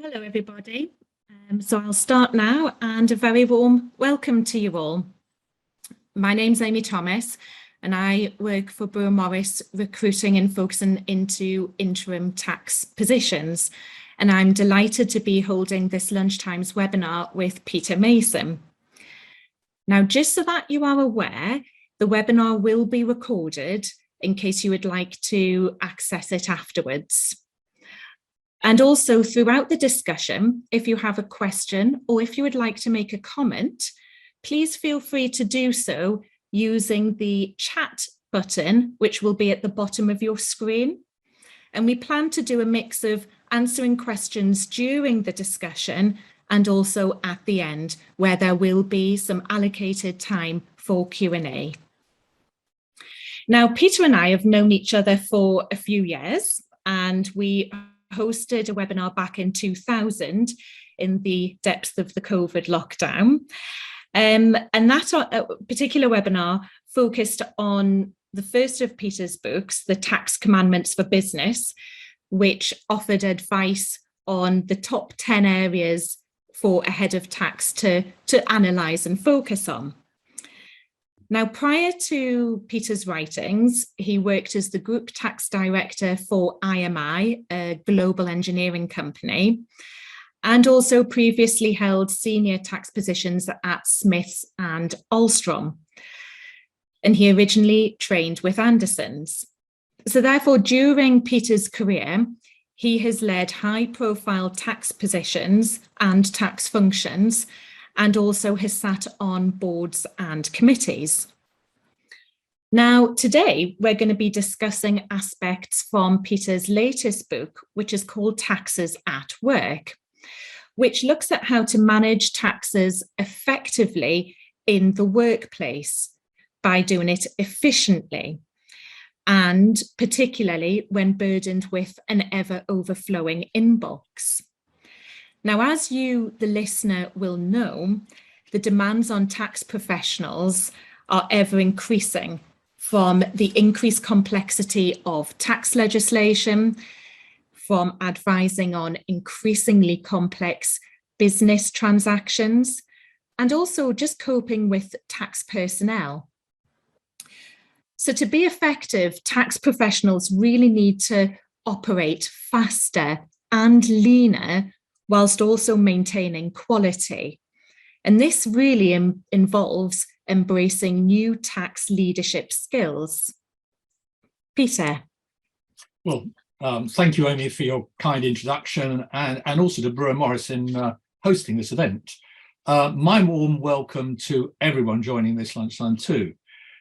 Hello everybody. So I'll start now, and a very warm welcome to you all. My name's Amy Thomas and I work for Brewer Morris, recruiting and focusing into interim tax positions. And I'm delighted to be holding this Lunchtimes webinar with Peter Mason. Now, just so that you are aware, the webinar will be recorded in case you would like to access it afterwards. And also throughout the discussion, if you have a question or if you would like to make a comment, please feel free to do so using the chat button, which will be at the bottom of your screen. And we plan to do a mix of answering questions during the discussion and also at the end, where there will be some allocated time for Q&A. Now, Peter and I have known each other for a few years, and we hosted a webinar back in 2000 in the depths of the COVID lockdown. And that particular webinar focused on the first of Peter's books, The Tax Commandments for Business, which offered advice on the top 10 areas for a head of tax to analyse and focus on. Now, prior to Peter's writings, he worked as the Group Tax Director for IMI, a global engineering company, and also previously held senior tax positions at Smiths and Alstom. And he originally trained with Andersons. So therefore, during Peter's career, he has led high-profile tax positions and tax functions, and also has sat on boards and committees. Now, today, we're going to be discussing aspects from Peter's latest book, which is called Taxes at Work, which looks at how to manage taxes effectively in the workplace by doing it efficiently, and particularly when burdened with an ever overflowing inbox. Now, as you, the listener, will know, the demands on tax professionals are ever increasing from the increased complexity of tax legislation, from advising on increasingly complex business transactions, and also just coping with tax personnel. So to be effective, tax professionals really need to operate faster and leaner, whilst also maintaining quality. And this really involves embracing new tax leadership skills. Peter. Well, thank you, Amy, for your kind introduction, and also to Brewer Morris in hosting this event. My warm welcome to everyone joining this lunchtime too.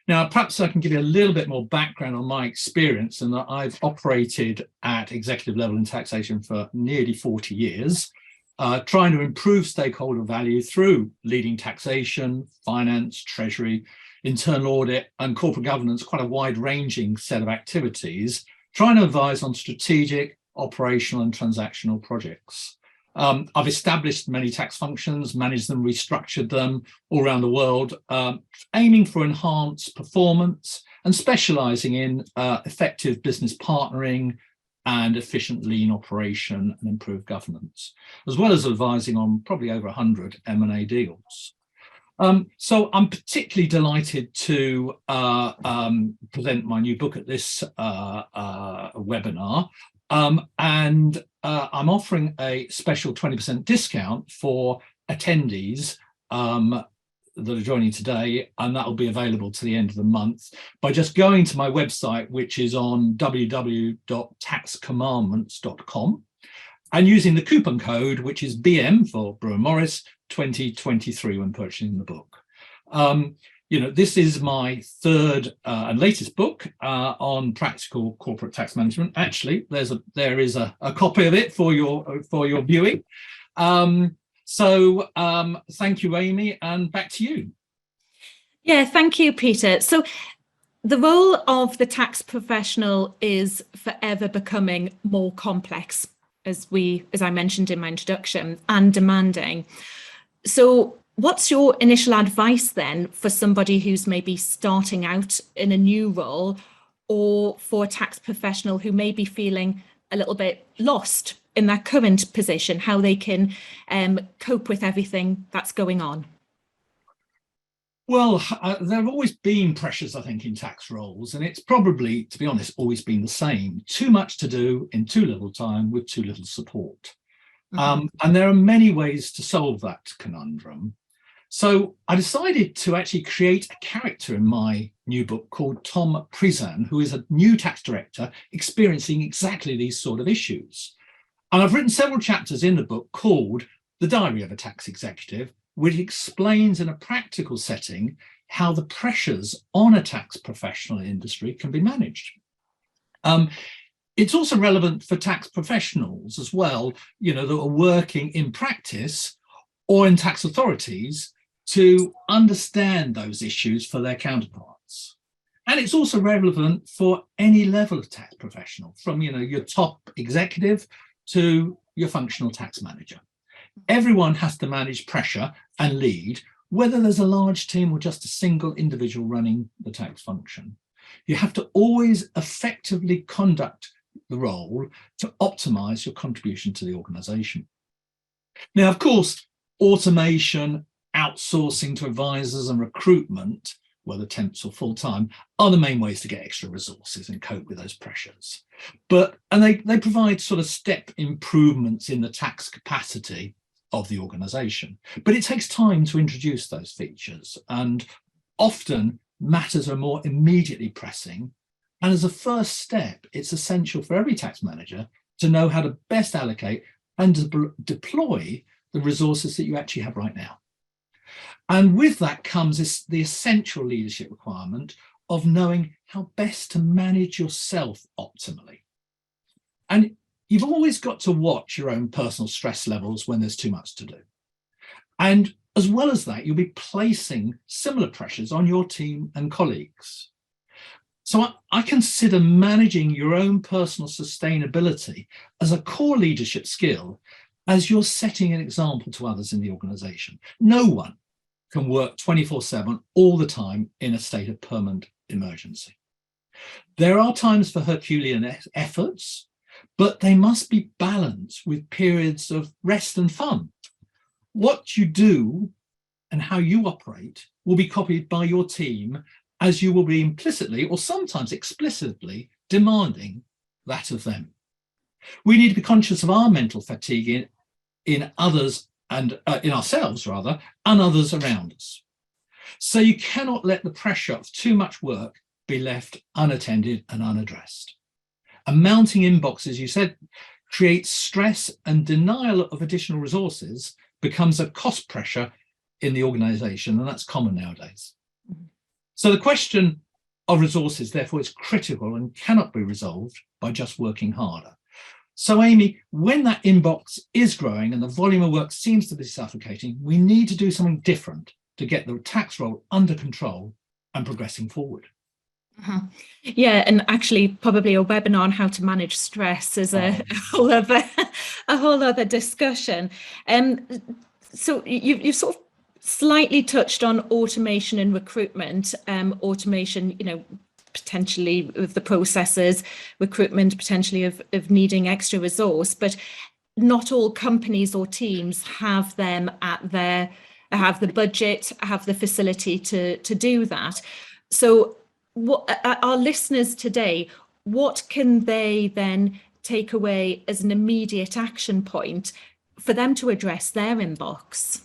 Now, perhaps I can give you a little bit more background on my experience, and that I've operated at executive level in taxation for nearly 40 years. Trying to improve stakeholder value through leading taxation, finance, treasury, internal audit, and corporate governance, quite a wide-ranging set of activities, trying to advise on strategic, operational, and transactional projects. I've established many tax functions, managed them, restructured them all around the world, aiming for enhanced performance and specialising in effective business partnering and efficient lean operation and improved governance, as well as advising on probably over 100 M&A deals. So I'm particularly delighted to present my new book at this webinar, and I'm offering a special 20% discount for attendees that are joining today, and that will be available to the end of the month by just going to my website, which is on www.taxcommandments.com, and using the coupon code, which is BM for Brewer Morris 2023 when purchasing the book. You know, this is my third and latest book on practical corporate tax management. Actually, there is a copy of it for your viewing. So thank you, Amy, and back to you. Yeah, thank you, Peter. So the role of the tax professional is forever becoming more complex, as I mentioned in my introduction, and demanding. So what's your initial advice then for somebody who's maybe starting out in a new role, or for a tax professional who may be feeling a little bit lost in their current position, how they can cope with everything that's going on? Well, there have always been pressures, I think, in tax roles, and it's probably, to be honest, always been the same. Too much to do in too little time with too little support. And there are many ways to solve that conundrum. So I decided to actually create a character in my new book called Tom Prizan, who is a new tax director experiencing exactly these sort of issues. And I've written several chapters in the book called The Diary of a Tax Executive, which explains in a practical setting how the pressures on a tax professional industry can be managed. It's also relevant for tax professionals as well, that are working in practice or in tax authorities to understand those issues for their counterparts. And it's also relevant for any level of tax professional, from your top executive to your functional tax manager. Everyone has to manage pressure and lead, whether there's a large team or just a single individual running the tax function. You have to always effectively conduct the role to optimize your contribution to the organization. Now, of course, automation, outsourcing to advisors and recruitment, whether temps or full-time, are the main ways to get extra resources and cope with those pressures. And they provide sort of step improvements in the tax capacity of the organization. But it takes time to introduce those features, and often matters are more immediately pressing. And as a first step, it's essential for every tax manager to know how to best allocate and deploy the resources that you actually have right now. And with that comes the essential leadership requirement of knowing how best to manage yourself optimally. And you've always got to watch your own personal stress levels when there's too much to do. And as well as that, you'll be placing similar pressures on your team and colleagues. So I consider managing your own personal sustainability as a core leadership skill as you're setting an example to others in the organization. No one can work 24/7 all the time in a state of permanent emergency. There are times for Herculean efforts, but they must be balanced with periods of rest and fun. What you do and how you operate will be copied by your team, as you will be implicitly or sometimes explicitly demanding that of them. We need to be conscious of our mental fatigue in others and in ourselves rather, and others around us. So you cannot let the pressure of too much work be left unattended and unaddressed. A mounting inbox, as you said, creates stress, and denial of additional resources becomes a cost pressure in the organization, and that's common nowadays. So the question of resources, therefore, is critical and cannot be resolved by just working harder. So, Amy, when that inbox is growing and the volume of work seems to be suffocating, we need to do something different to get the tax roll under control and progressing forward. Yeah, and actually probably a webinar on how to manage stress is a whole other discussion. So you've sort of slightly touched on automation and recruitment. Automation, potentially of the processes, recruitment potentially of needing extra resource, but not all companies or teams have them have the budget, have the facility to do that. So what our listeners today, what can they then take away as an immediate action point for them to address their inbox?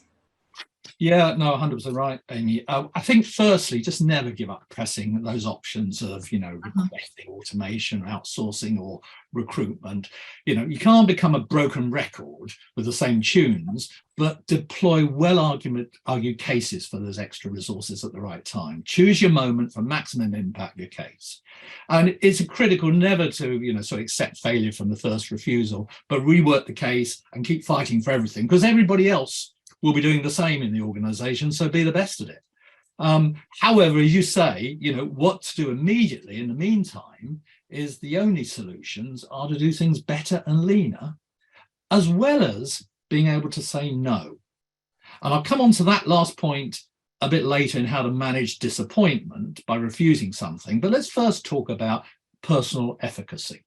Yeah, no, 100% right, Amy. I think firstly, just never give up pressing those options of, requesting automation, outsourcing, or recruitment. You can't become a broken record with the same tunes, but deploy well-argued cases for those extra resources at the right time. Choose your moment for maximum impact of your case. And it's critical never to, sort of accept failure from the first refusal, but rework the case and keep fighting for everything, because everybody else will be doing the same in the organization, so be the best at it. However, as you say, what to do immediately in the meantime is the only solutions are to do things better and leaner, as well as being able to say no. And I'll come on to that last point a bit later in how to manage disappointment by refusing something, but let's first talk about personal efficacy.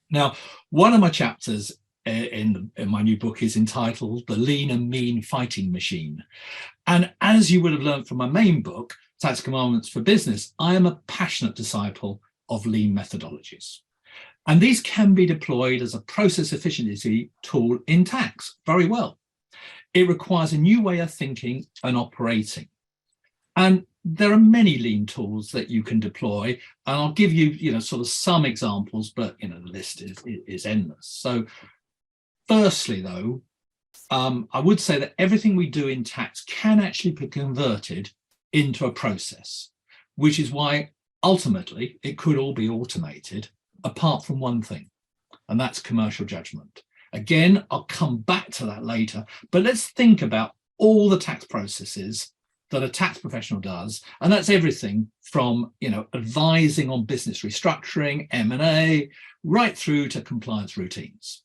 Now, one of my chapters in my new book is entitled The Lean and Mean Fighting Machine. And as you would have learned from my main book, Tax Commandments for Business, I am a passionate disciple of lean methodologies. And these can be deployed as a process efficiency tool in tax very well. It requires a new way of thinking and operating. And there are many lean tools that you can deploy, and I'll give you, sort of some examples, but the list is endless. So firstly, though, I would say that everything we do in tax can actually be converted into a process, which is why ultimately it could all be automated, apart from one thing, and that's commercial judgment. Again, I'll come back to that later, but let's think about all the tax processes that a tax professional does, and that's everything from advising on business restructuring, M&A, right through to compliance routines.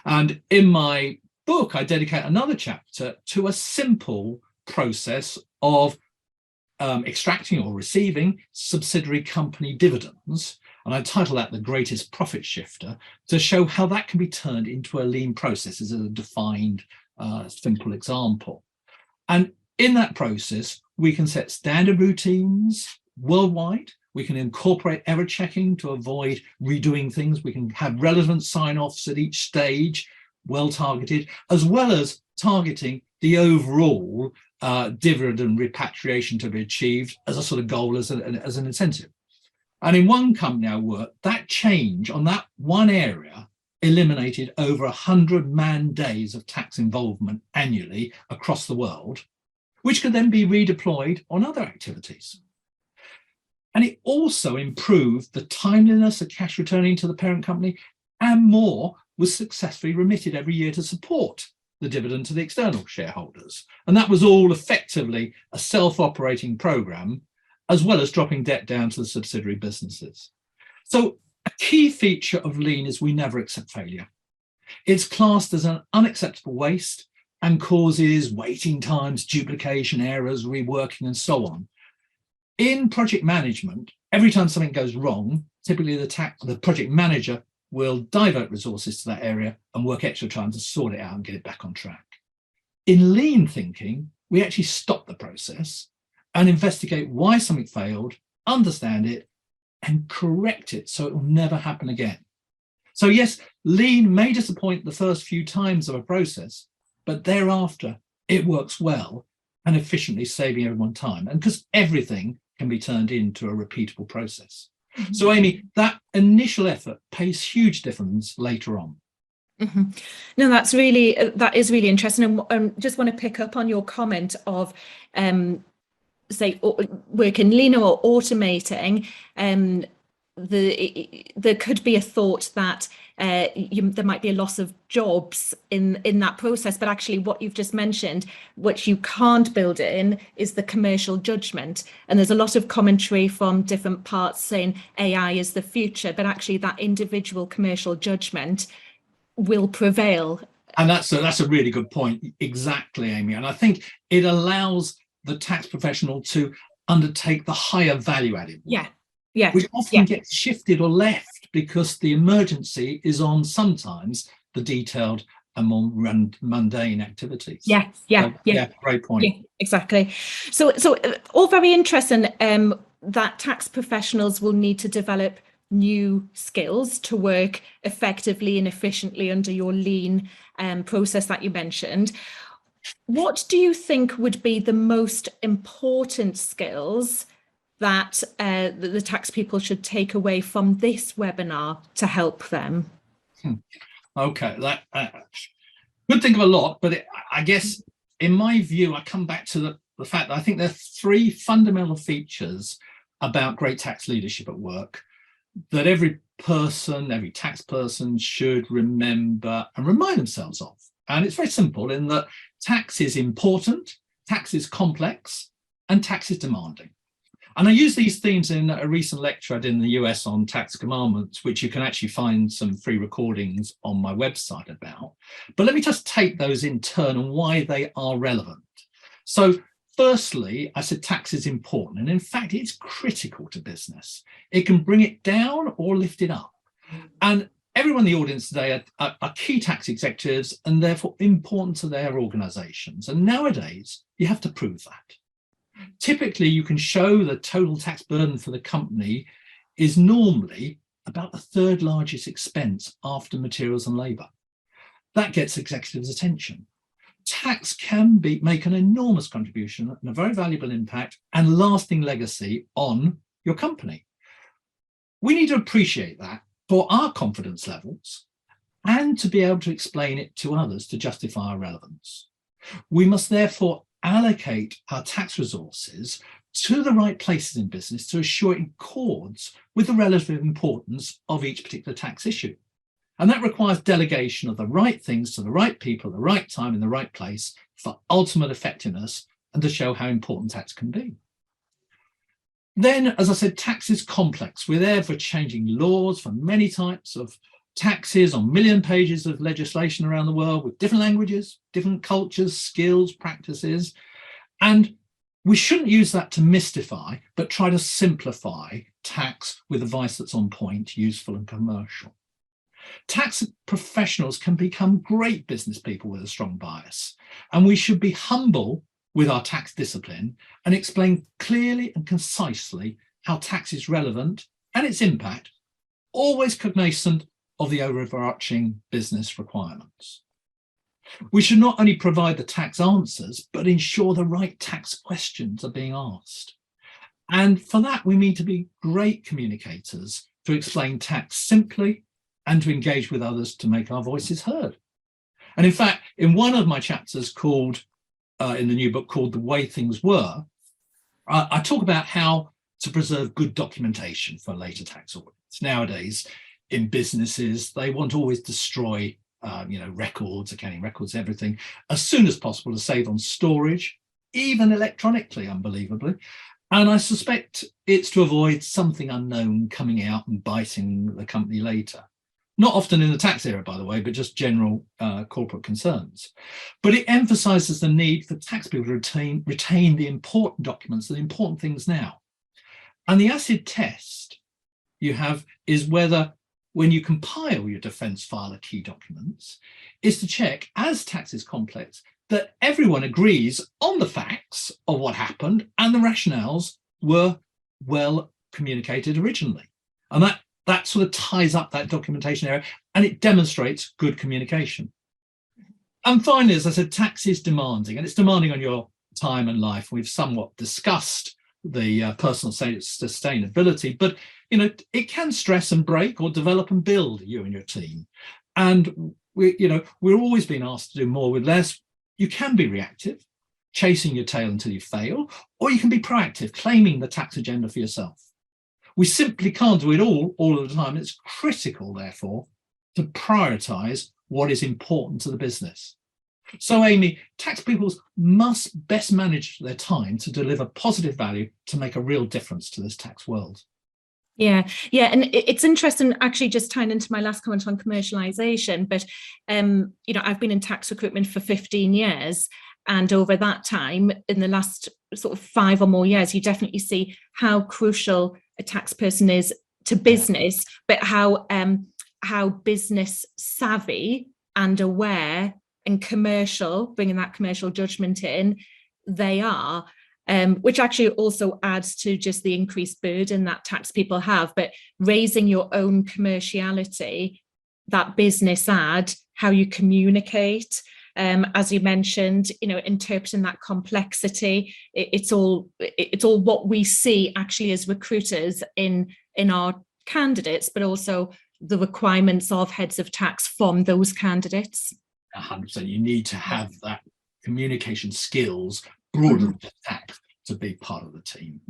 And in my book, I dedicate another chapter to a simple process of extracting or receiving subsidiary company dividends, and I title that The Greatest Profit Shifter, to show how that can be turned into a lean process as a defined, simple example. And in that process, we can set standard routines worldwide. We can incorporate error checking to avoid redoing things. We can have relevant sign-offs at each stage, well targeted, as well as targeting the overall dividend repatriation to be achieved as a sort of goal, as an incentive. And in one company I worked, that change on that one area eliminated over 100 man days of tax involvement annually across the world, which could then be redeployed on other activities. And it also improved the timeliness of cash returning to the parent company, and more was successfully remitted every year to support the dividend to the external shareholders. And that was all effectively a self-operating program, as well as dropping debt down to the subsidiary businesses. So a key feature of lean is we never accept failure. It's classed as an unacceptable waste and causes waiting times, duplication, errors, reworking, and so on. In project management, every time something goes wrong, typically the project manager will divert resources to that area and work extra time to sort it out and get it back on track. In lean thinking, we actually stop the process and investigate why something failed, understand it, and correct it so it will never happen again. So yes, lean may disappoint the first few times of a process, but thereafter it works well and efficiently, saving everyone time. And because everything can be turned into a repeatable process. Mm-hmm. So Amy, that initial effort pays huge dividends later on. Mm-hmm. No, that is really interesting. And just want to pick up on your comment of say working leaner or automating. There could be a thought that there might be a loss of jobs in that process, but actually what you've just mentioned, which you can't build in, is the commercial judgment. And there's a lot of commentary from different parts saying AI is the future, but actually that individual commercial judgment will prevail. And that's a really good point. Exactly, Amy. And I think it allows the tax professional to undertake the higher value added work. Yeah. Which often gets shifted or left because the emergency is on sometimes the detailed and more mundane activities. Yeah, great point. Yeah, exactly. So all very interesting. That tax professionals will need to develop new skills to work effectively and efficiently under your lean process that you mentioned. What do you think would be the most important skills that the tax people should take away from this webinar to help them? Okay, could think of a lot, but I guess in my view, I come back to the fact that I think there are three fundamental features about great tax leadership at work that every tax person should remember and remind themselves of. And it's very simple in that tax is important, tax is complex, and tax is demanding. And I use these themes in a recent lecture I did in the US on tax commandments, which you can actually find some free recordings on my website about. But let me just take those in turn and why they are relevant. So firstly, I said tax is important. And in fact, it's critical to business. It can bring it down or lift it up. And everyone in the audience today are key tax executives and therefore important to their organizations. And nowadays, you have to prove that. Typically, you can show the total tax burden for the company is normally about the third largest expense after materials and labor. That gets executives' attention. Tax can make an enormous contribution and a very valuable impact and lasting legacy on your company. We need to appreciate that for our confidence levels and to be able to explain it to others to justify our relevance. We must therefore allocate our tax resources to the right places in business to assure it accords with the relative importance of each particular tax issue. And that requires delegation of the right things to the right people at the right time in the right place for ultimate effectiveness and to show how important tax can be. Then, as I said, tax is complex with ever-changing laws for many types of taxes on million pages of legislation around the world with different languages, different cultures, skills, practices. And we shouldn't use that to mystify, but try to simplify tax with advice that's on point, useful and commercial. Tax professionals can become great business people with a strong bias, and we should be humble with our tax discipline and explain clearly and concisely how tax is relevant and its impact, always cognizant of the overarching business requirements. We should not only provide the tax answers, but ensure the right tax questions are being asked. And for that, we need to be great communicators to explain tax simply and to engage with others to make our voices heard. And in fact, in one of my chapters called, in the new book called The Way Things Were, I talk about how to preserve good documentation for later tax audits. Nowadays, in businesses, they want to always destroy records, accounting records, everything, as soon as possible to save on storage, even electronically, unbelievably. And I suspect it's to avoid something unknown coming out and biting the company later. Not often in the tax era, by the way, but just general corporate concerns. But it emphasizes the need for tax people to retain the important documents, the important things now. And the acid test you have is whether, when you compile your defense file of key documents, is to check, as tax is complex, that everyone agrees on the facts of what happened and the rationales were well communicated originally. And that sort of ties up that documentation area and it demonstrates good communication. And finally, as I said, tax is demanding, and it's demanding on your time and life. We've somewhat discussed the personal sustainability, but it can stress and break or develop and build you and your team. And we're always being asked to do more with less. You can be reactive, chasing your tail until you fail, or you can be proactive, claiming the tax agenda for yourself. We simply can't do it all of the time. It's critical, therefore, to prioritize what is important to the business. So, Amy, tax people must best manage their time to deliver positive value to make a real difference to this tax world. Yeah, and it's interesting, actually, just tying into my last comment on commercialization, but I've been in tax recruitment for 15 years, and over that time, in the last sort of 5 or more years, you definitely see how crucial a tax person is to business, but how business savvy and aware and commercial, bringing that commercial judgment in, they are. Which actually also adds to just the increased burden that tax people have, but raising your own commerciality, that business how you communicate, as you mentioned, interpreting that complexity, it's all what we see actually as recruiters in our candidates, but also the requirements of heads of tax from those candidates. 100%. You need to have that communication skills broader than tax to be part of the team.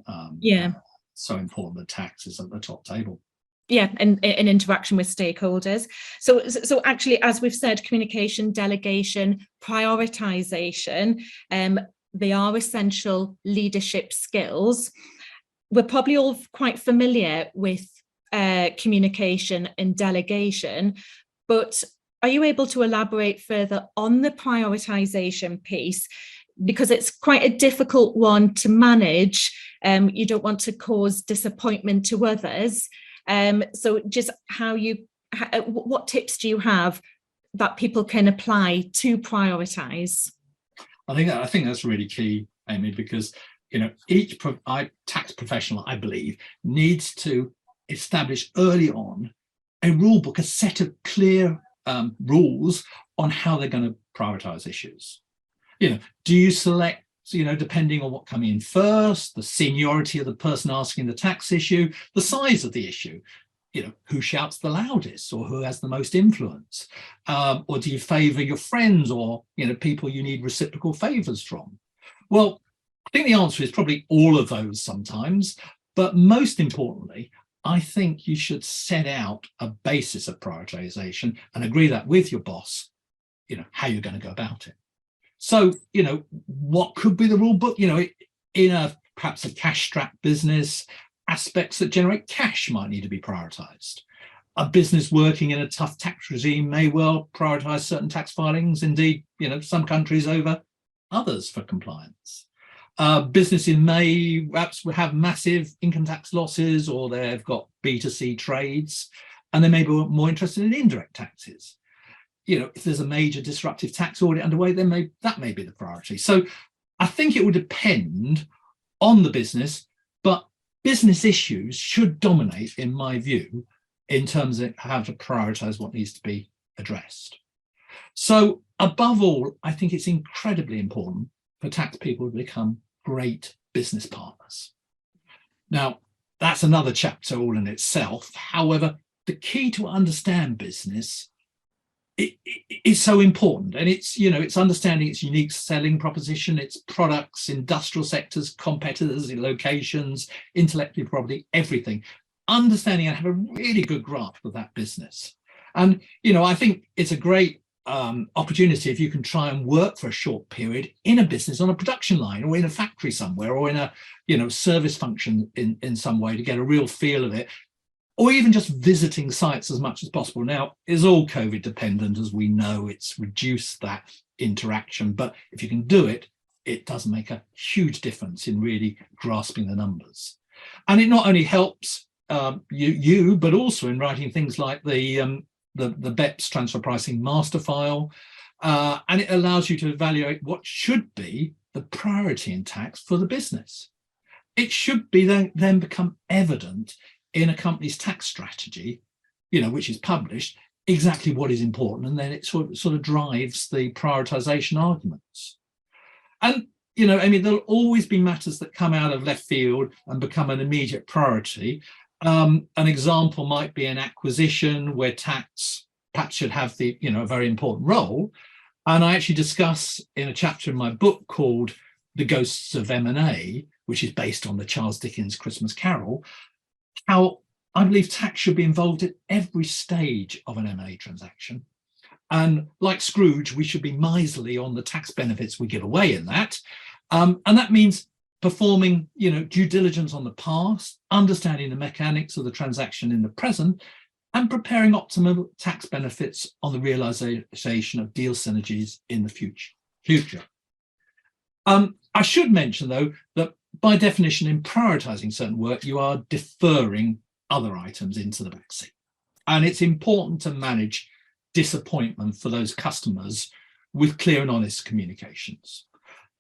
So important that tax is at the top table. Yeah, and in interaction with stakeholders. So actually, as we've said, communication, delegation, prioritization, they are essential leadership skills. We're probably all quite familiar with communication and delegation, but are you able to elaborate further on the prioritization piece? Because it's quite a difficult one to manage. You don't want to cause disappointment to others. So just how you what tips do you have that people can apply to prioritise? I think that's really key, Amy, because each tax professional, I believe, needs to establish early on a rule book, a set of clear rules on how they're going to prioritise issues. Do you select, depending on what coming in first, the seniority of the person asking the tax issue, the size of the issue, who shouts the loudest or who has the most influence? Or do you favour your friends or, people you need reciprocal favours from? Well, I think the answer is probably all of those sometimes, but most importantly, I think you should set out a basis of prioritisation and agree that with your boss, how you're going to go about it. So, what could be the rule book? In perhaps a cash-strapped business, aspects that generate cash might need to be prioritised. A business working in a tough tax regime may well prioritise certain tax filings, indeed, some countries over others for compliance. Businesses may perhaps have massive income tax losses, or they've got B2C trades, and they may be more interested in indirect taxes. If there's a major disruptive tax audit underway, then that may be the priority. So I think it would depend on the business, but business issues should dominate, in my view, in terms of how to prioritise what needs to be addressed. So above all, I think it's incredibly important for tax people to become great business partners. Now, that's another chapter all in itself. However, the key to understand business is so important, and it's understanding its unique selling proposition, its products, industrial sectors, competitors, locations, intellectual property, everything. Understanding and have a really good grasp of that business. And I think it's a great opportunity if you can try and work for a short period in a business on a production line or in a factory somewhere or in a service function in some way to get a real feel of it, or even just visiting sites as much as possible. Now, it's all COVID dependent, as we know. It's reduced that interaction, but if you can do it, it does make a huge difference in really grasping the numbers. And it not only helps you, but also in writing things like the BEPS transfer pricing master file, and it allows you to evaluate what should be the priority in tax for the business. It should be then become evident in a company's tax strategy, which is published, exactly what is important, and then it sort of drives the prioritization arguments. And there'll always be matters that come out of left field and become an immediate priority. An example might be an acquisition where tax perhaps should have a very important role. And I actually discuss in a chapter in my book called The Ghosts of M&A, which is based on the Charles Dickens Christmas Carol, how I believe tax should be involved at every stage of an M&A transaction. And like Scrooge, we should be miserly on the tax benefits we give away in that. And that means performing, due diligence on the past, understanding the mechanics of the transaction in the present, and preparing optimal tax benefits on the realization of deal synergies in the future. I should mention, though, that by definition, in prioritizing certain work, you are deferring other items into the backseat. And it's important to manage disappointment for those customers with clear and honest communications.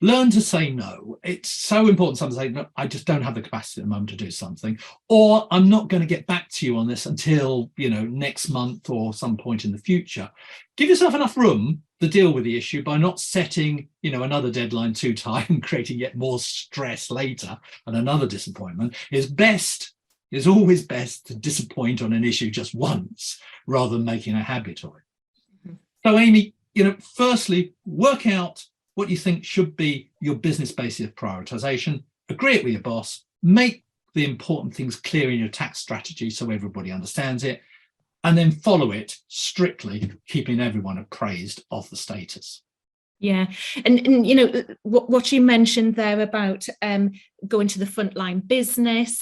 Learn to say no. It's so important sometimes to say, no, I just don't have the capacity at the moment to do something, or I'm not going to get back to you on this until, next month or some point in the future. Give yourself enough room to deal with the issue by not setting, another deadline too tight and creating yet more stress later and another disappointment. It's always best to disappoint on an issue just once rather than making a habit of it. Mm-hmm. So Amy, firstly, work out what you think should be your business basis of prioritization, agree it with your boss, make the important things clear in your tax strategy so everybody understands it, and then follow it strictly, keeping everyone appraised of the status. Yeah, and what you mentioned there about going to the frontline business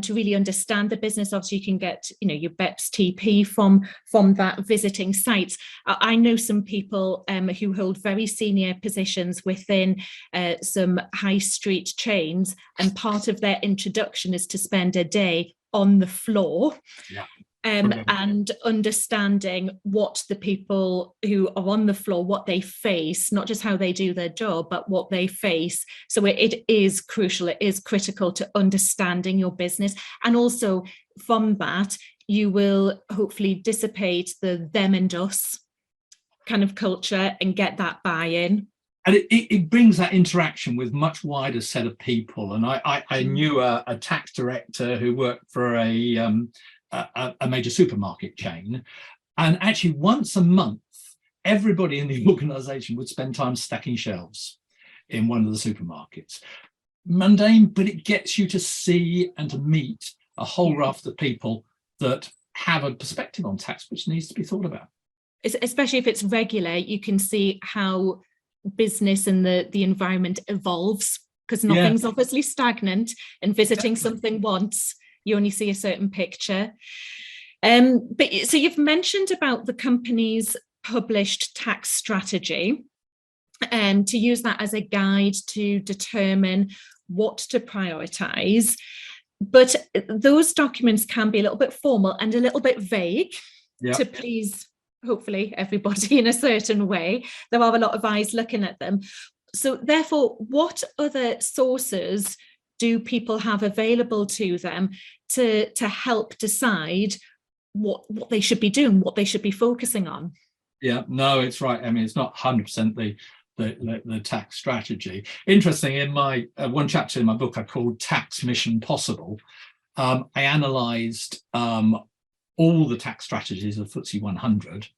to really understand the business. Obviously, you can get your BEPS TP from that visiting site. I know some people who hold very senior positions within some high street chains, and part of their introduction is to spend a day on the floor. Yeah. and understanding what the people who are on the floor, what they face, not just how they do their job, but what they face. So it is crucial, it is critical to understanding your business. And also from that, you will hopefully dissipate the them and us kind of culture and get that buy-in. And it brings that interaction with much wider set of people. And I knew a tax director who worked for a major supermarket chain. And actually once a month, everybody in the organization would spend time stacking shelves in one of the supermarkets. Mundane, but it gets you to see and to meet a whole raft of people that have a perspective on tax which needs to be thought about. Especially if it's regular, you can see how business and the environment evolves, because nothing's obviously stagnant, and visiting something once, you only see a certain picture. But so you've mentioned about the company's published tax strategy, to use that as a guide to determine what to prioritize. But those documents can be a little bit formal and a little bit vague to please hopefully everybody in a certain way. There are a lot of eyes looking at them. So therefore, what other sources do people have available to them to help decide what they should be doing, what they should be focusing on? Yeah, no, it's right. I mean, it's not 100% the tax strategy. Interesting, in my one chapter in my book I called Tax Mission Possible, I analysed all the tax strategies of FTSE 100.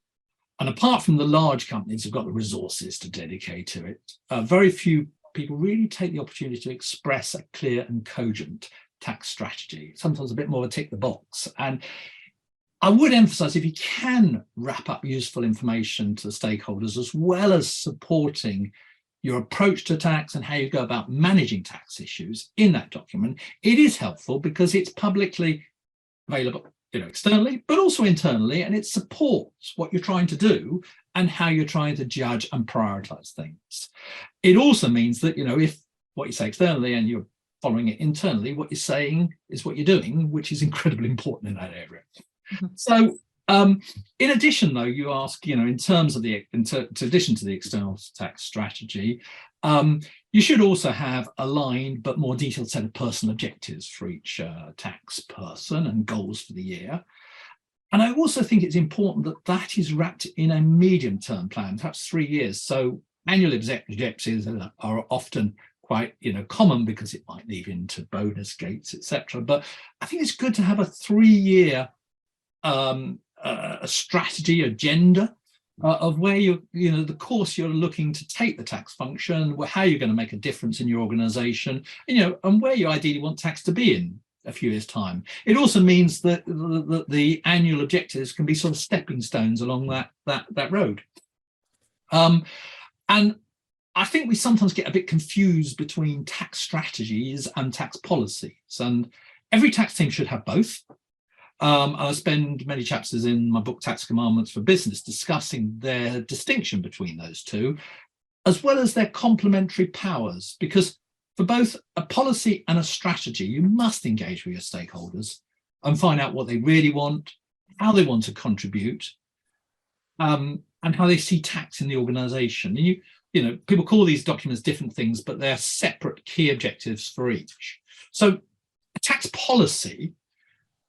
And apart from the large companies who've got the resources to dedicate to it, very few people really take the opportunity to express a clear and cogent tax strategy, sometimes a bit more of a tick the box. And I would emphasize, if you can wrap up useful information to the stakeholders, as well as supporting your approach to tax and how you go about managing tax issues in that document, it is helpful because it's publicly available, externally, but also internally, and it supports what you're trying to do and how you're trying to judge and prioritize things. It also means that, if what you say externally and you're following it internally, what you're saying is what you're doing, which is incredibly important in that area. So in addition, though, you ask, in terms of in addition to the external tax strategy, you should also have aligned but more detailed set of personal objectives for each tax person and goals for the year. And I also think it's important that that is wrapped in a medium-term plan, perhaps 3 years. So annual objectives are often quite common because it might lead into bonus gates, etc. But I think it's good to have a 3-year a strategy agenda of where the course you're looking to take the tax function, how you're going to make a difference in your organization, and where you ideally want tax to be in a few years' time. It also means that the annual objectives can be sort of stepping stones along that road. And I think we sometimes get a bit confused between tax strategies and tax policies, and every tax team should have both. I spend many chapters in my book, Tax Commandments for Business, discussing their distinction between those two, as well as their complementary powers, because for both a policy and a strategy, you must engage with your stakeholders and find out what they really want, how they want to contribute, and how they see tax in the organization. And people call these documents different things, but they're separate key objectives for each. So a tax policy,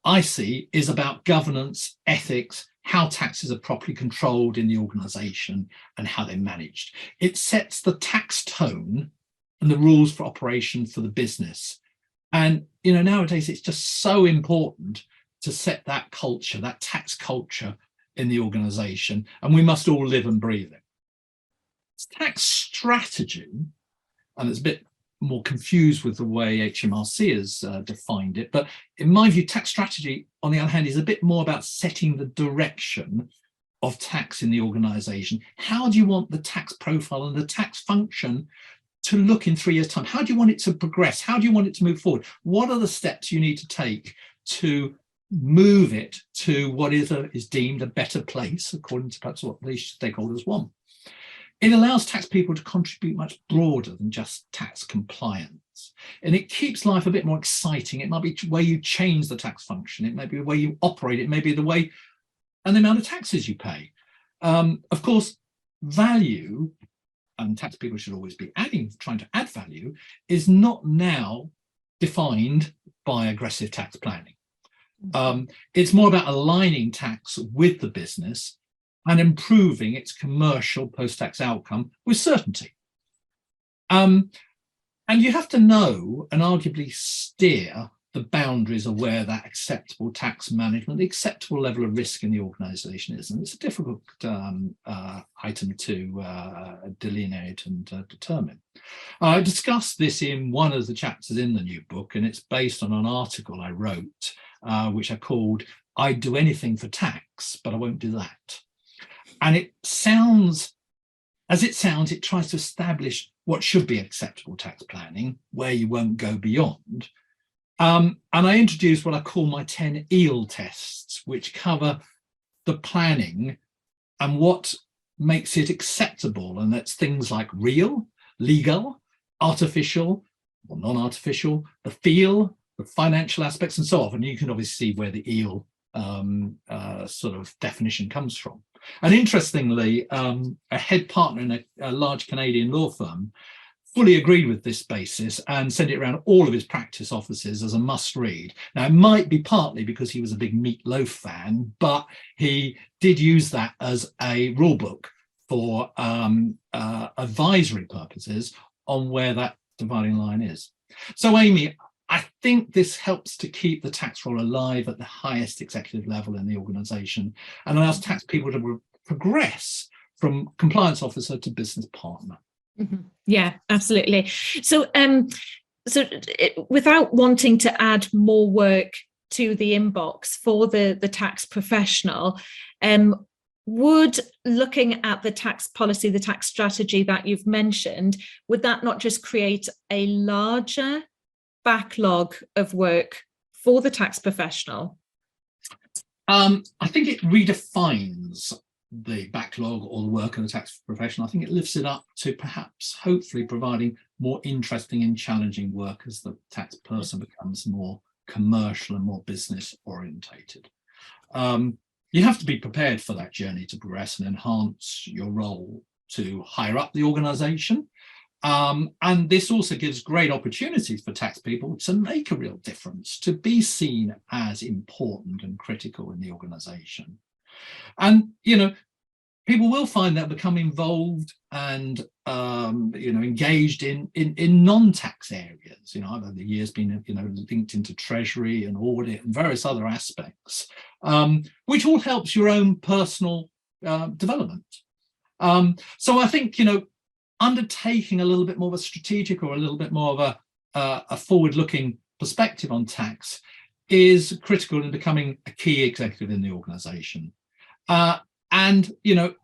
I see, is about governance, ethics, how taxes are properly controlled in the organization and how they're managed. It sets the tax tone and the rules for operation for the business. And, nowadays it's just so important to set that culture, that tax culture in the organization, and we must all live and breathe it. Tax strategy, and it's a bit more confused with the way HMRC has defined it. But in my view, tax strategy, on the other hand, is a bit more about setting the direction of tax in the organization. How do you want the tax profile and the tax function to look in 3 years' time? How do you want it to progress? How do you want it to move forward? What are the steps you need to take to move it to what is deemed a better place, according to perhaps what the stakeholders want? It allows tax people to contribute much broader than just tax compliance. And it keeps life a bit more exciting. It might be the way you change the tax function. It may be the way you operate. It may be the way and the amount of taxes you pay. Of course, value, and tax people should always be trying to add value, is not now defined by aggressive tax planning. It's more about aligning tax with the business and improving its commercial post-tax outcome with certainty. And you have to know and arguably steer the boundaries of where that acceptable tax management, the acceptable level of risk in the organisation is. And it's a difficult item to delineate and determine. I discussed this in one of the chapters in the new book, and it's based on an article I wrote, which I called "I'd Do Anything for Tax, but I Won't Do That." And it sounds, it tries to establish what should be acceptable tax planning, where you won't go beyond. And I introduced what I call my 10 EEL tests, which cover the planning and what makes it acceptable. And that's things like real, legal, artificial or non-artificial, the feel, the financial aspects, and so on. And you can obviously see where the EEL sort of definition comes from. And interestingly, a head partner in a large Canadian law firm fully agreed with this basis and sent it around all of his practice offices as a must read. Now, it might be partly because he was a big Meatloaf fan, but he did use that as a rule book for advisory purposes on where that dividing line is. So, Amy, I think this helps to keep the tax roll alive at the highest executive level in the organisation and allows tax people to progress from compliance officer to business partner. Mm-hmm. Yeah, absolutely. So, without wanting to add more work to the inbox for the tax professional, would looking at the tax policy, the tax strategy that you've mentioned, would that not just create a larger backlog of work for the tax professional? I think it redefines the backlog or the work of the tax professional. I think it lifts it up to perhaps hopefully providing more interesting and challenging work as the tax person becomes more commercial and more business orientated. You have to be prepared for that journey to progress and enhance your role to higher up the organisation. And this also gives great opportunities for tax people to make a real difference, to be seen as important and critical in the organisation. And, you know, people will find that become involved and, engaged in non-tax areas. You know, I've over the years been, linked into treasury and audit and various other aspects, which all helps your own personal development. So I think, undertaking a little bit more of a strategic or a little bit more of a forward-looking perspective on tax is critical in becoming a key executive in the organisation. And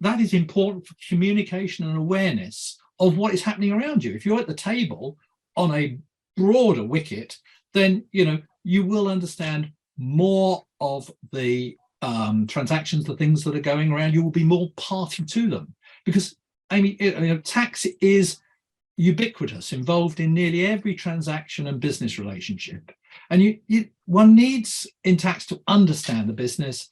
that is important for communication and awareness of what is happening around you. If you're at the table on a broader wicket, then you will understand more of the transactions, the things that are going around. You will be more party to them because, Amy, tax is ubiquitous, involved in nearly every transaction and business relationship. And one needs in tax to understand the business,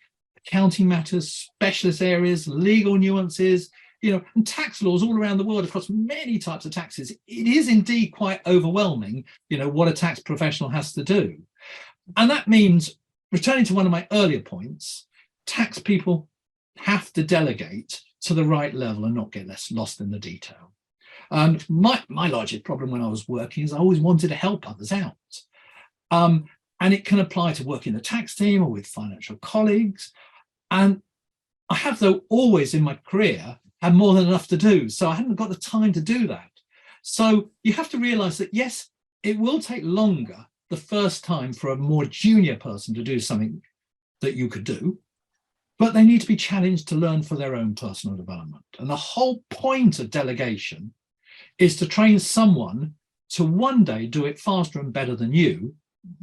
accounting matters, specialist areas, legal nuances, and tax laws all around the world across many types of taxes. It is indeed quite overwhelming, what a tax professional has to do. And that means, returning to one of my earlier points, tax people have to delegate to the right level and not get less lost in the detail. And my largest problem when I was working is I always wanted to help others out. And it can apply to work in the tax team or with financial colleagues. And I have, though, always in my career had more than enough to do. So I hadn't got the time to do that. So you have to realize that, yes, it will take longer the first time for a more junior person to do something that you could do, but they need to be challenged to learn for their own personal development. And the whole point of delegation is to train someone to one day do it faster and better than you,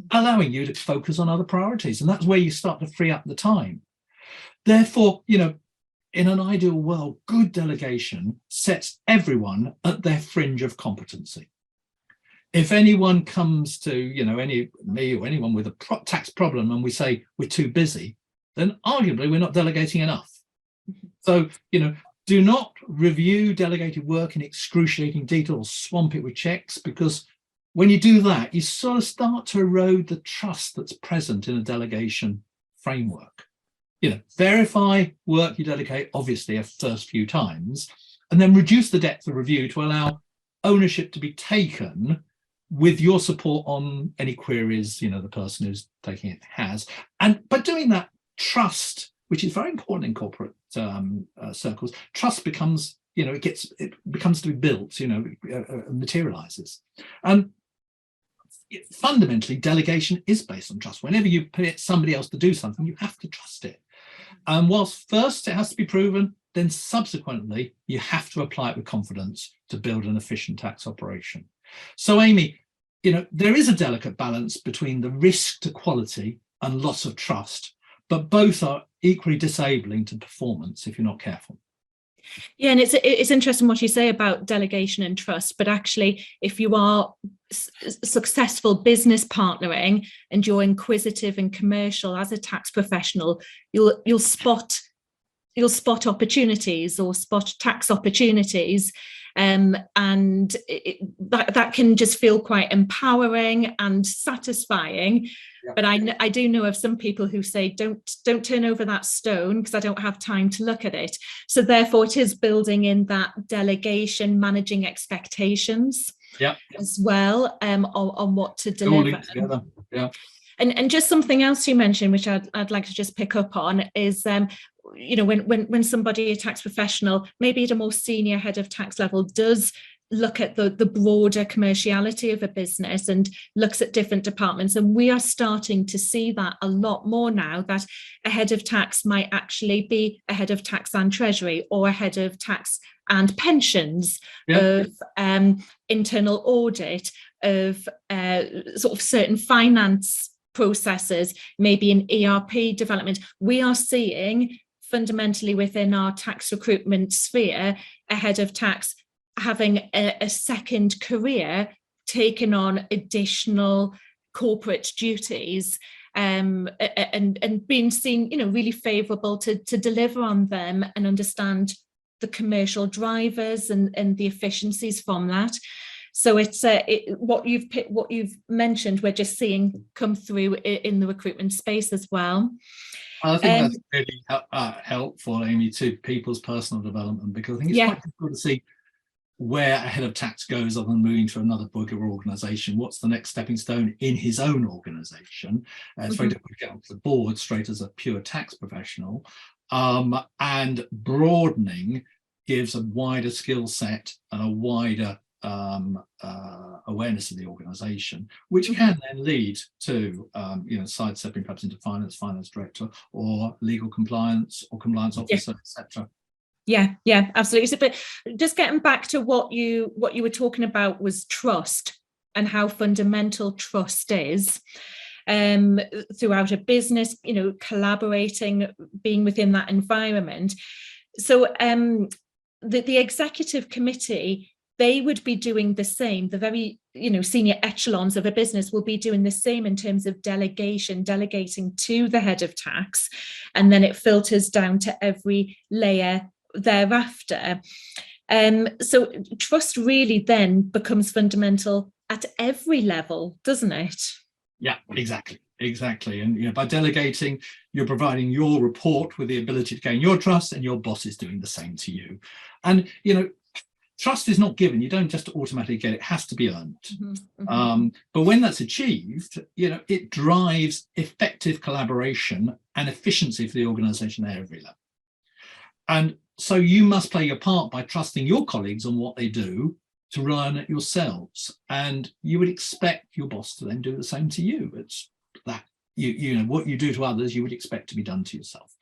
allowing you to focus on other priorities. And that's where you start to free up the time. Therefore, in an ideal world, good delegation sets everyone at their fringe of competency. If anyone comes to, me or anyone with a tax problem and we say we're too busy, then arguably we're not delegating enough. So, do not review delegated work in excruciating detail or swamp it with checks, because when you do that, you sort of start to erode the trust that's present in a delegation framework. Verify work you delegate, obviously, a first few times, and then reduce the depth of review to allow ownership to be taken with your support on any queries, the person who's taking it has. And by doing that, trust, which is very important in corporate circles, trust becomes, it becomes to be built, materializes. Fundamentally, delegation is based on trust. Whenever you put somebody else to do something, you have to trust it. And whilst first it has to be proven, then subsequently you have to apply it with confidence to build an efficient tax operation. So, Amy, there is a delicate balance between the risk to quality and loss of trust, but both are equally disabling to performance if you're not careful. Yeah, and it's interesting what you say about delegation and trust, but actually, if you are successful business partnering and you're inquisitive and commercial as a tax professional, you'll spot opportunities or spot tax opportunities, and that can just feel quite empowering and satisfying. Yeah. But I do know of some people who say, don't turn over that stone because I don't have time to look at it. So therefore it is building in that delegation, managing expectations, yeah, as well, on what to deliver. Yeah. And just something else you mentioned, which I'd like to just pick up on, is when somebody, a tax professional, maybe at a more senior head of tax level, does look at the broader commerciality of a business and looks at different departments. And we are starting to see that a lot more now, that a head of tax might actually be a head of tax and treasury, or a head of tax and pensions, yeah, of internal audit, of sort of certain finance processes, maybe in ERP development. We are seeing fundamentally within our tax recruitment sphere, a head of tax having a second career, taking on additional corporate duties, and being seen, really favourable to deliver on them and understand the commercial drivers and the efficiencies from that. So it's what you've mentioned, we're just seeing come through in the recruitment space as well. I think that's really helpful, Amy, to people's personal development, because I think it's quite difficult to see where a head of tax goes other than moving to another bigger organisation. What's the next stepping stone in his own organisation? It's very difficult to get onto the board straight as a pure tax professional. And broadening gives a wider skill set and a wider awareness of the organisation, which can then lead to sidestepping perhaps into finance director or legal compliance or compliance officer, etc. Yeah, absolutely. So, but just getting back to what you were talking about was trust and how fundamental trust is throughout a business, collaborating, being within that environment. So the executive committee, they would be doing the same. The very, senior echelons of a business will be doing the same in terms of delegating to the head of tax, and then it filters down to every layer thereafter. So trust really then becomes fundamental at every level, doesn't it? Yeah, exactly. And by delegating, you're providing your report with the ability to gain your trust, and your boss is doing the same to you. And trust is not given. You don't just automatically get it. It has to be earned. But when that's achieved, it drives effective collaboration and efficiency for the organisation at every level. And so you must play your part by trusting your colleagues on what they do to run it yourselves. And you would expect your boss to then do the same to you. It's that, what you do to others, you would expect to be done to yourself.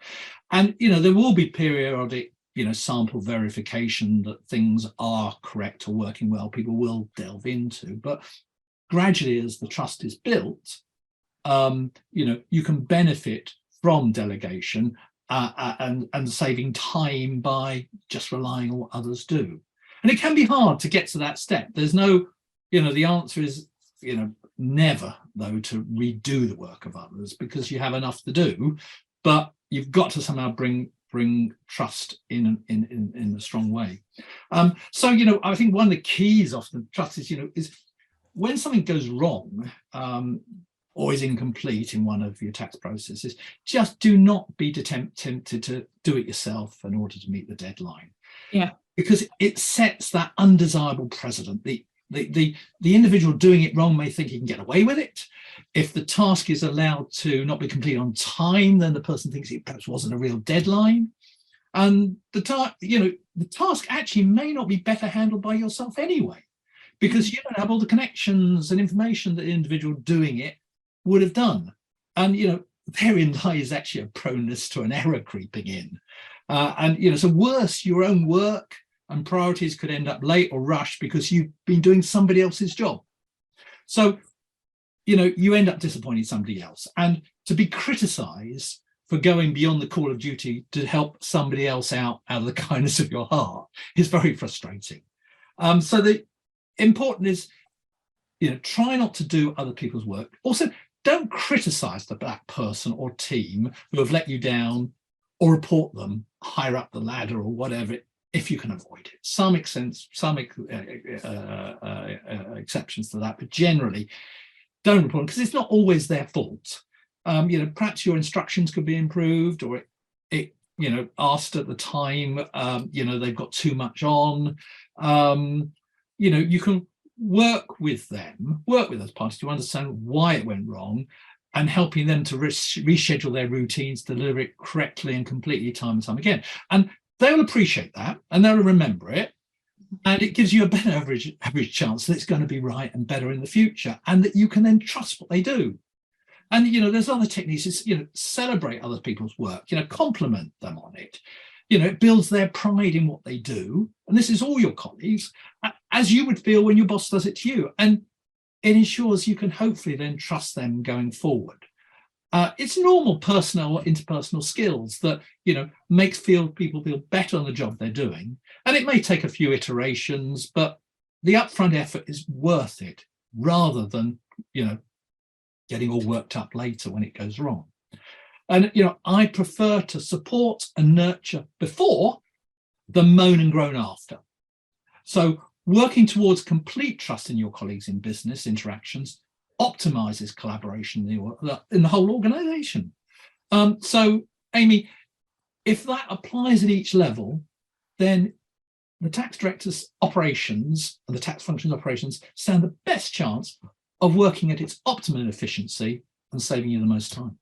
And, there will be periodic, sample verification that things are correct or working well, people will delve into. But gradually, as the trust is built, you can benefit from delegation and saving time by just relying on what others do. And it can be hard to get to that step. There's no, the answer is, never, though, to redo the work of others, because you have enough to do, but you've got to somehow bring trust in a strong way. So, I think one of the keys of the trust is when something goes wrong, or is incomplete in one of your tax processes, just do not be tempted to do it yourself in order to meet the deadline. Yeah. Because it sets that undesirable precedent. The individual doing it wrong may think he can get away with it. If the task is allowed to not be complete on time, then the person thinks it perhaps wasn't a real deadline. And the task actually may not be better handled by yourself anyway, because you don't have all the connections and information that the individual doing it would have done. And therein lies actually a proneness to an error creeping in. So worse, your own work and priorities could end up late or rushed because you've been doing somebody else's job. So, you end up disappointing somebody else. And to be criticized for going beyond the call of duty to help somebody else out of the kindness of your heart is very frustrating. So the important is, try not to do other people's work. Also, don't criticize that person or team who have let you down, or report them higher up the ladder or whatever, if you can avoid it. Some exceptions to that, but generally don't report them, because it's not always their fault. Perhaps your instructions could be improved, or it asked at the time, they've got too much on. You can work with those parties to understand why it went wrong, and helping them to reschedule their routines, deliver it correctly and completely time and time again. And they'll appreciate that, and they'll remember it, and it gives you a better average chance that it's going to be right and better in the future, and that you can then trust what they do. And there's other techniques. It's celebrate other people's work, compliment them on it. It builds their pride in what they do, and this is all your colleagues, as you would feel when your boss does it to you, and it ensures you can hopefully then trust them going forward. It's normal personal or interpersonal skills that makes people feel better on the job they're doing, and it may take a few iterations, but the upfront effort is worth it, rather than getting all worked up later when it goes wrong. And I prefer to support and nurture before than moan and groan after. So working towards complete trust in your colleagues in business interactions optimizes collaboration in the whole organization. So, Amy, if that applies at each level, then the tax director's operations and the tax function's operations stand the best chance of working at its optimum efficiency and saving you the most time.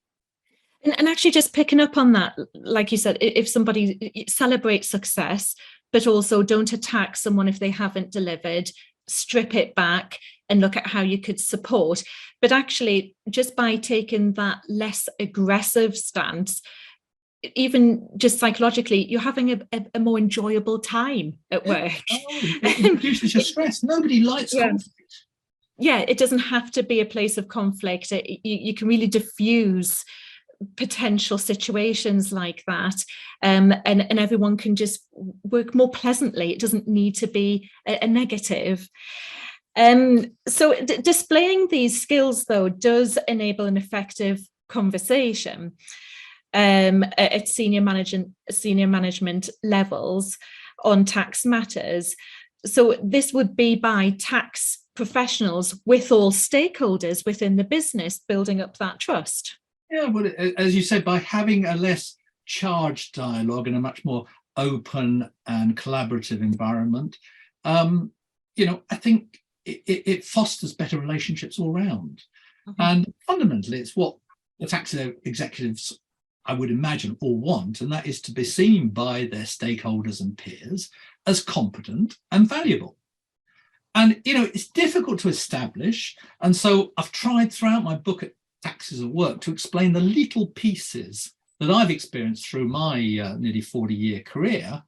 And actually just picking up on that, like you said, if somebody celebrates success, but also don't attack someone if they haven't delivered, strip it back and look at how you could support. But actually, just by taking that less aggressive stance, even just psychologically, you're having a more enjoyable time at work. It reduces your stress. Nobody likes conflict. Yeah, it doesn't have to be a place of conflict. You can really diffuse potential situations like that, and everyone can just work more pleasantly. It doesn't need to be a negative. So displaying these skills, though, does enable an effective conversation at senior management levels on tax matters. So this would be by tax professionals with all stakeholders within the business, building up that trust. Yeah, well, as you said, by having a less charged dialogue and a much more open and collaborative environment, I think it fosters better relationships all around. Mm-hmm. And fundamentally, it's what the tax executives, I would imagine, all want, and that is to be seen by their stakeholders and peers as competent and valuable. And, it's difficult to establish. And so I've tried throughout my book at Taxes at Work to explain the little pieces that I've experienced through my nearly 40-year career,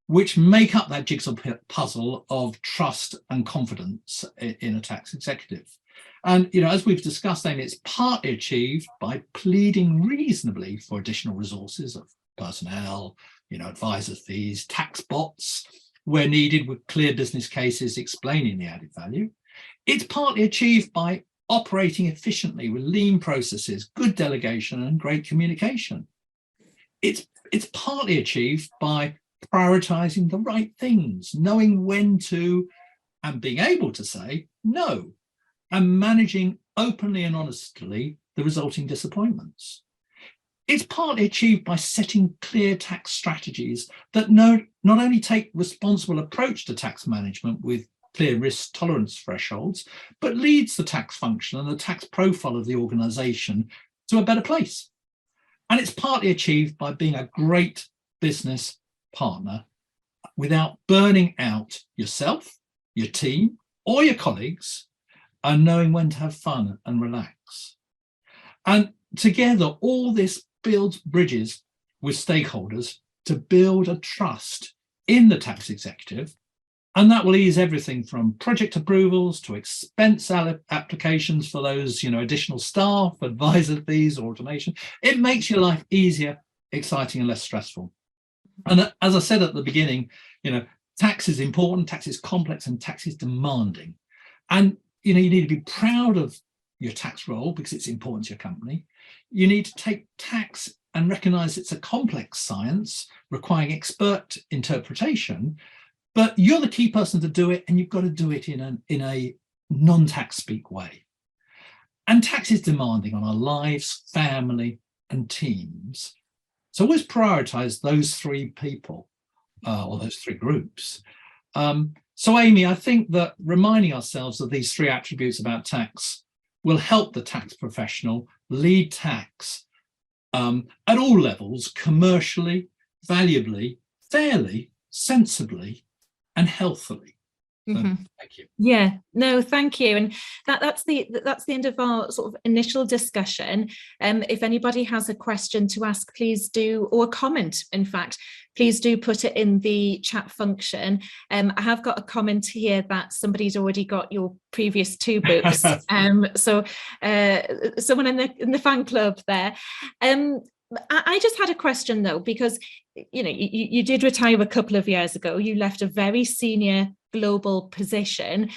which make up that jigsaw puzzle of trust and confidence in a tax executive. And, as we've discussed, Amy, it's partly achieved by pleading reasonably for additional resources of personnel, advisor fees, tax bots, where needed, with clear business cases explaining the added value. It's partly achieved by operating efficiently with lean processes, good delegation, and great communication. It's partly achieved by prioritizing the right things, knowing when to and being able to say no, and managing openly and honestly the resulting disappointments. It's partly achieved by setting clear tax strategies that not only take responsible approach to tax management with clear risk tolerance thresholds, but leads the tax function and the tax profile of the organization to a better place. And it's partly achieved by being a great business partner without burning out yourself, your team, or your colleagues, and knowing when to have fun and relax. And together, all this builds bridges with stakeholders to build a trust in the tax executive, and that will ease everything from project approvals to expense applications for those additional staff, advisor fees, or automation. It makes your life easier, exciting, and less stressful. And as I said at the beginning, tax is important, tax is complex, and tax is demanding. And you need to be proud of your tax role because it's important to your company. You need to take tax and recognize it's a complex science requiring expert interpretation, but you're the key person to do it, and you've got to do it in a non-tax speak way. And tax is demanding on our lives, family, and teams. So always prioritize those three people or those three groups. So Amy, I think that reminding ourselves of these three attributes about tax will help the tax professional lead tax at all levels, commercially, valuably, fairly, sensibly, and healthily. So, thank you. Yeah, no, thank you. And that's the end of our sort of initial discussion. If anybody has a question to ask, please do, or a comment, in fact, please do put it in the chat function. I have got a comment here that somebody's already got your previous two books. So someone in the fan club there. I just had a question though, because you did retire a couple of years ago. You left a very senior global position,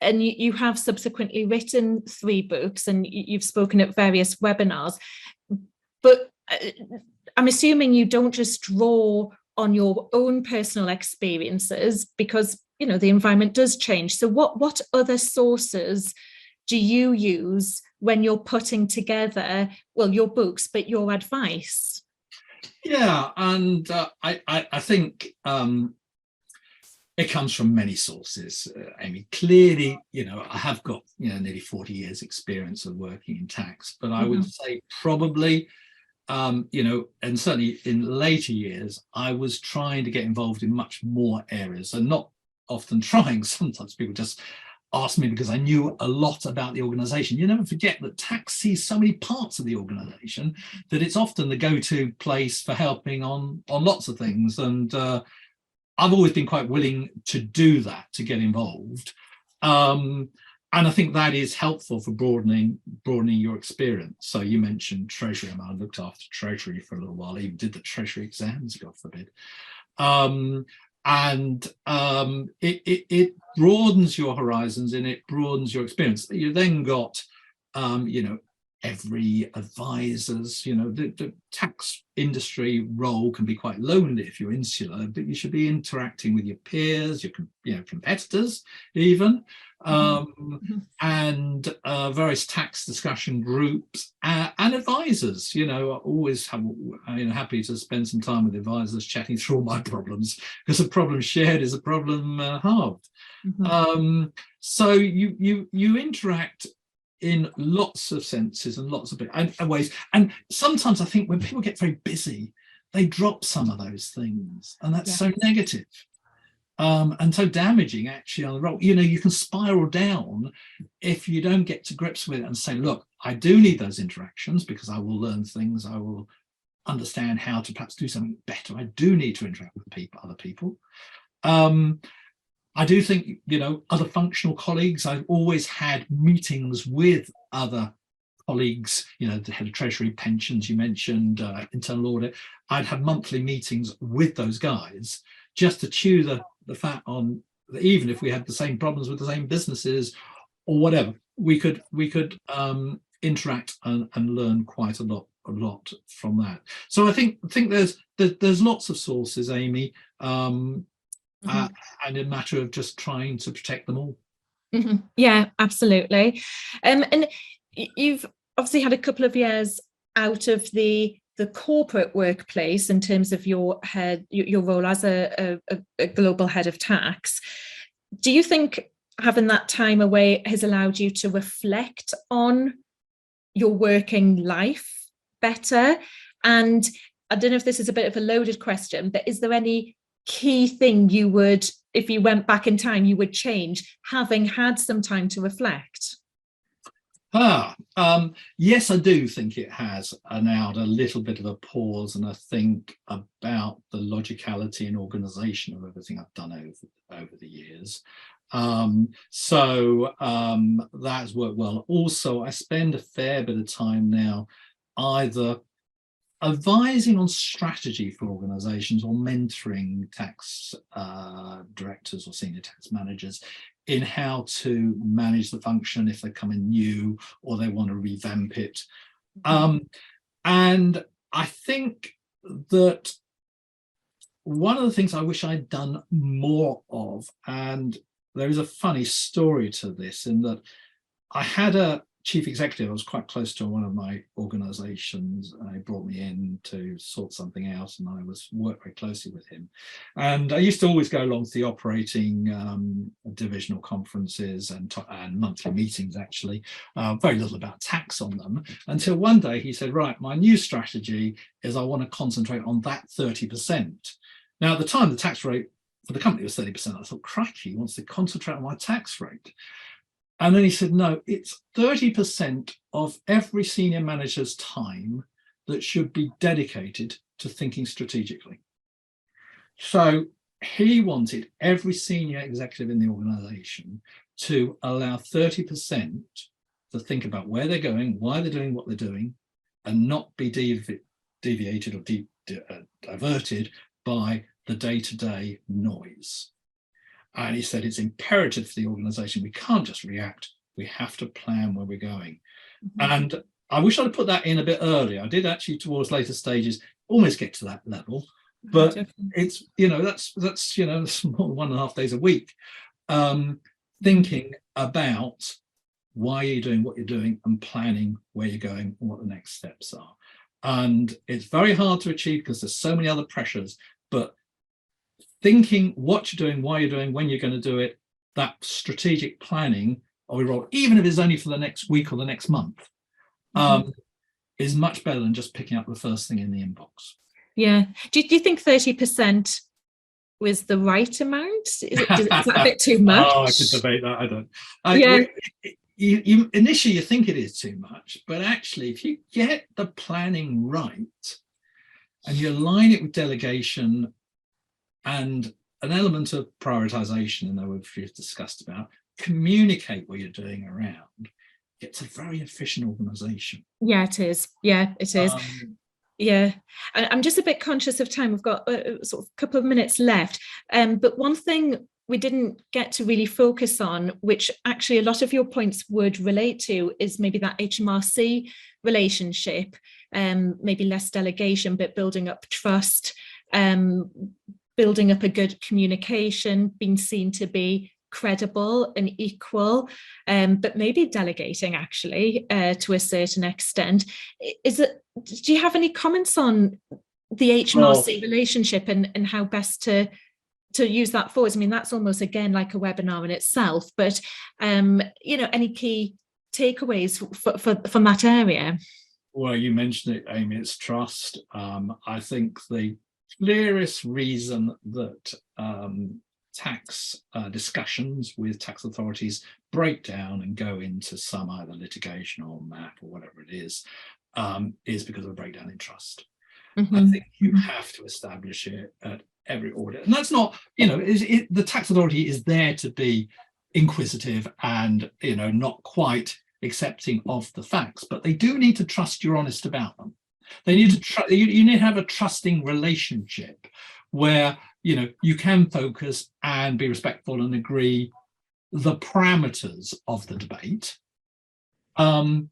and you have subsequently written 3 books, and you've spoken at various webinars. But I'm assuming you don't just draw on your own personal experiences, because the environment does change. So what other sources do you use when you're putting together, well, your books, but your advice? Yeah, and I think it comes from many sources, Amy. Clearly, I have got nearly 40 years experience of working in tax, but I would say probably, and certainly in later years, I was trying to get involved in much more areas, and not often trying. Sometimes people just asked me because I knew a lot about the organization. You never forget that tax sees so many parts of the organization that it's often the go-to place for helping on lots of things. And I've always been quite willing to do that, to get involved. And I think that is helpful for broadening your experience. So you mentioned Treasury. I looked after Treasury for a little while. I even did the Treasury exams, God forbid. It broadens your horizons and it broadens your experience. You then got, every advisor's, the tax industry role can be quite lonely if you're insular, but you should be interacting with your peers, your competitors even, and various tax discussion groups and advisors. Always happy to spend some time with advisors chatting through all my problems, because a problem shared is a problem halved. So you interact in lots of senses and lots of ways. And sometimes I think when people get very busy, they drop some of those things, and that's so negative and so damaging actually on the role. You can spiral down if you don't get to grips with it and say, look, I do need those interactions because I will learn things, I will understand how to perhaps do something better. I do need to interact with other people. I do think, other functional colleagues, I've always had meetings with other colleagues, the head of Treasury, pensions, you mentioned, internal audit. I'd have monthly meetings with those guys just to chew the fat on, even if we had the same problems with the same businesses or whatever, we could interact and learn quite a lot from that. So I think there's lots of sources, Amy, and a matter of just trying to protect them all. Yeah, absolutely. And you've obviously had a couple of years out of the corporate workplace in terms of your role as a global head of tax. Do you think having that time away has allowed you to reflect on your working life better? And I don't know if this is a bit of a loaded question, but is there any key thing you would, if you went back in time, you would change, having had some time to reflect? Yes, I do think it has allowed a little bit of a pause and a think about the logicality and organisation of everything I've done over the years. So that's worked well. Also, I spend a fair bit of time now either advising on strategy for organisations or mentoring tax directors or senior tax managers in how to manage the function if they come in new or they want to revamp it. And I think that one of the things I wish I'd done more of, and there is a funny story to this, in that I had a chief executive. I was quite close to one of my organizations. He brought me in to sort something out, and I worked very closely with him. And I used to always go along to the operating divisional conferences and monthly meetings, actually, very little about tax on them, until one day he said, right, my new strategy is I want to concentrate on that 30%. Now, at the time, the tax rate for the company was 30%. I thought, crikey, he wants to concentrate on my tax rate. And then he said, no, it's 30% of every senior manager's time that should be dedicated to thinking strategically. So he wanted every senior executive in the organization to allow 30% to think about where they're going, why they're doing what they're doing, and not be deviated or diverted by the day-to-day noise. And he said it's imperative for the organization. We can't just react. We have to plan where we're going. And I wish I'd put that in a bit earlier. I did actually, towards later stages, almost get to that level. But it's, that's more than 1.5 days a week. Thinking about why you're doing what you're doing and planning where you're going and what the next steps are. And it's very hard to achieve because there's so many other pressures, but thinking what you're doing, why you're doing, when you're going to do it, that strategic planning of your role, even if it's only for the next week or the next month, is much better than just picking up the first thing in the inbox. Yeah. Do you think 30% was the right amount? Is that a bit too much? Oh, I could debate that. I don't. You initially you think it is too much, but actually, if you get the planning right and you align it with delegation and an element of prioritization, and that we've discussed about, communicate what you're doing around, it's a very efficient organization. Yeah, it is. Yeah, it is. Yeah, and I'm just a bit conscious of time. We've got sort of a couple of minutes left. But one thing we didn't get to really focus on, which actually a lot of your points would relate to, is maybe that HMRC relationship, maybe less delegation, but building up trust, building up a good communication, being seen to be credible and equal, but maybe delegating actually to a certain extent. Do you have any comments on the HMRC relationship and how best to use that forward? I mean, that's almost again like a webinar in itself, but any key takeaways from that area? Well, you mentioned it, Amy, it's trust. I think the clearest reason that tax discussions with tax authorities break down and go into some either litigation or MAP or whatever it is because of a breakdown in trust. I think you have to establish it at every audit. And that's not, the tax authority is there to be inquisitive and, not quite accepting of the facts, but they do need to trust you're honest about them. They need to you need to have a trusting relationship where you can focus and be respectful and agree the parameters of the debate, and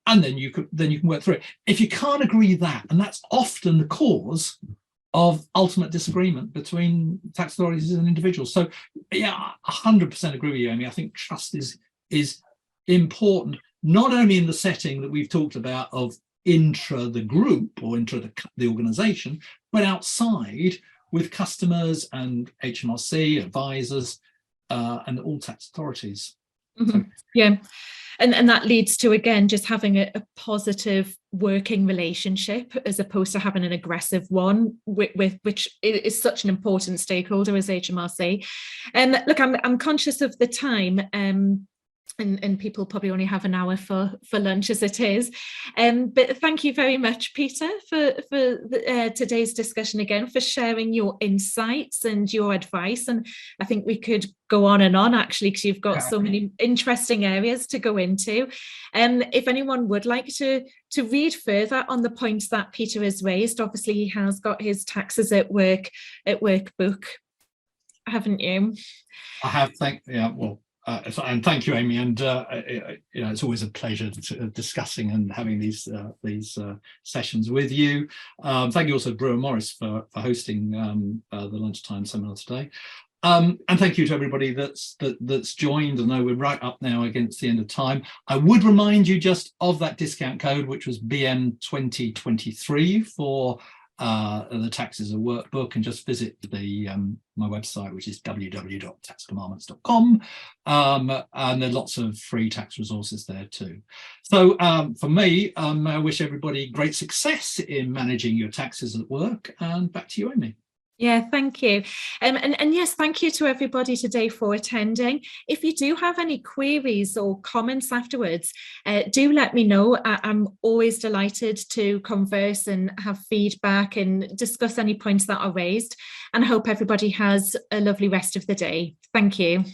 then you can work through it. If you can't agree that, and that's often the cause of ultimate disagreement between tax authorities and individuals. So yeah, 100% agree with you, Amy. I think trust is important, not only in the setting that we've talked about of intra the group or intra the organization, but outside with customers and HMRC advisors and all tax authorities. Mm-hmm. So, yeah. And that leads to, again, just having a positive working relationship as opposed to having an aggressive one, which is such an important stakeholder as HMRC. And look, I'm conscious of the time. And people probably only have an hour for lunch as it is. But thank you very much, Peter, for today's discussion again, for sharing your insights and your advice. And I think we could go on and on, actually, because you've got so many interesting areas to go into. If anyone would like to read further on the points that Peter has raised, obviously he has got his Taxes at Work book, haven't you? I have, and thank you, Amy. And it's always a pleasure discussing and having these sessions with you. Thank you also to Brewer Morris for hosting the lunchtime seminar today. And thank you to everybody that's joined. I know we're right up now against the end of time. I would remind you just of that discount code, which was BM 2023 for the Taxes at Work book, and just visit my website, which is www.taxcommandments.com, and there are lots of free tax resources there too. So for me, I wish everybody great success in managing your taxes at work, and back to you, Amy. Yeah, thank you. And yes, thank you to everybody today for attending. If you do have any queries or comments afterwards, do let me know. I'm always delighted to converse and have feedback and discuss any points that are raised, and I hope everybody has a lovely rest of the day. Thank you.